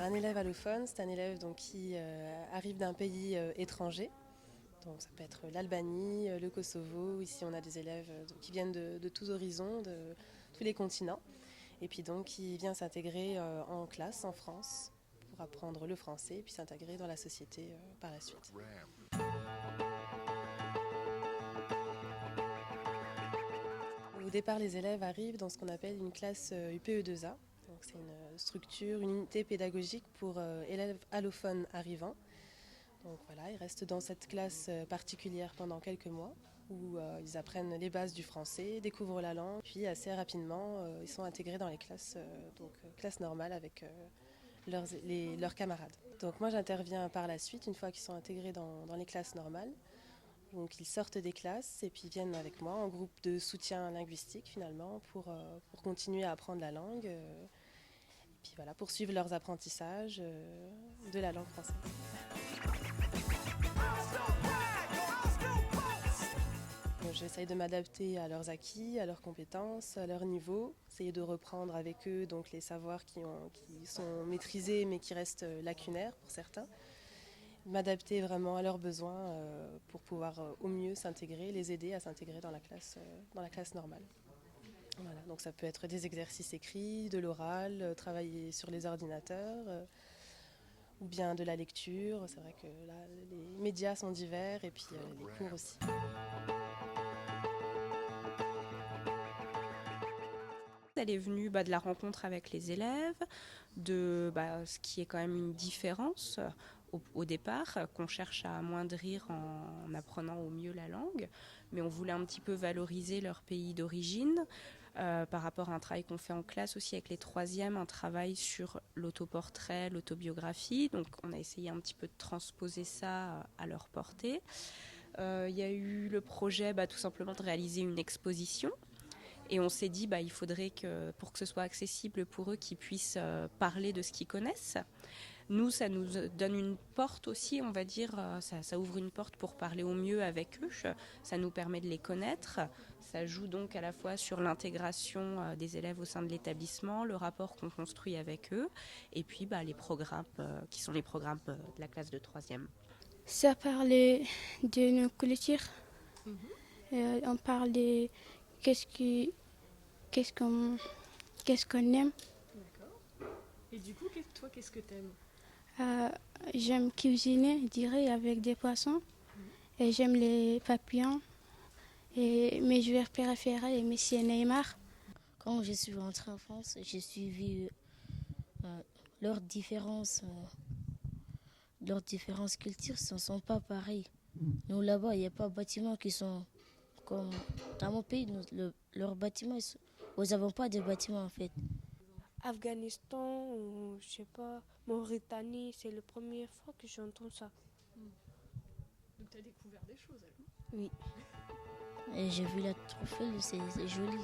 un élève allophone, c'est un élève donc, qui arrive d'un pays étranger. Donc ça peut être l'Albanie, le Kosovo. Ici, on a des élèves qui viennent de tous horizons, de tous les continents. Et puis donc, qui vient s'intégrer en classe en France pour apprendre le français et puis s'intégrer dans la société par la suite. Au départ, les élèves arrivent dans ce qu'on appelle une classe UPE2A. Donc c'est une structure, une unité pédagogique pour élèves allophones arrivants. Donc voilà, ils restent dans cette classe particulière pendant quelques mois où ils apprennent les bases du français, découvrent la langue, puis assez rapidement ils sont intégrés dans les classes, classes normales avec leurs camarades. Donc moi j'interviens par la suite une fois qu'ils sont intégrés dans les classes normales. Donc ils sortent des classes et puis viennent avec moi en groupe de soutien linguistique finalement pour continuer à apprendre la langue et puis voilà, poursuivre leurs apprentissages de la langue française. J'essaye de m'adapter à leurs acquis, à leurs compétences, à leur niveau, essayer de reprendre avec eux donc, les savoirs qui sont maîtrisés mais qui restent lacunaires pour certains. M'adapter vraiment à leurs besoins pour pouvoir au mieux s'intégrer, les aider à s'intégrer dans la classe normale. Voilà, donc ça peut être des exercices écrits, de l'oral, travailler sur les ordinateurs ou bien de la lecture. C'est vrai que là, les médias sont divers et puis les cours aussi. Elle est venue de la rencontre avec les élèves, de ce qui est quand même une différence au départ, qu'on cherche à amoindrir en apprenant au mieux la langue, mais on voulait un petit peu valoriser leur pays d'origine par rapport à un travail qu'on fait en classe aussi avec les troisièmes, un travail sur l'autoportrait, l'autobiographie, donc on a essayé un petit peu de transposer ça à leur portée. Il y a eu le projet tout simplement de réaliser une exposition. Et on s'est dit il faudrait que pour que ce soit accessible pour eux, qu'ils puissent parler de ce qu'ils connaissent. Nous, ça nous donne une porte aussi, on va dire, ça ouvre une porte pour parler au mieux avec eux, ça nous permet de les connaître, ça joue donc à la fois sur l'intégration des élèves au sein de l'établissement, le rapport qu'on construit avec eux, et puis les programmes qui sont les programmes de la classe de 3e. Ça parlait de nos cultures, on parle de qu'est-ce qu'on aime. D'accord. Et du coup, toi, qu'est-ce que t'aimes ? J'aime cuisiner, je dirais, avec des poissons. Et j'aime les papillons. Et mes joueurs préférés, Messi et Neymar. Quand je suis rentrée en France, j'ai suivi leurs différences culturelles ne sont pas pareilles. Nous, là-bas, il n'y a pas de bâtiments qui sont comme dans mon pays. Leurs bâtiments, nous n'avons pas de bâtiments en fait. Afghanistan ou je sais pas, Mauritanie, c'est la première fois que j'entends ça. Donc tu as découvert des choses alors ? Oui. Et j'ai vu la Tour Eiffel, c'est joli.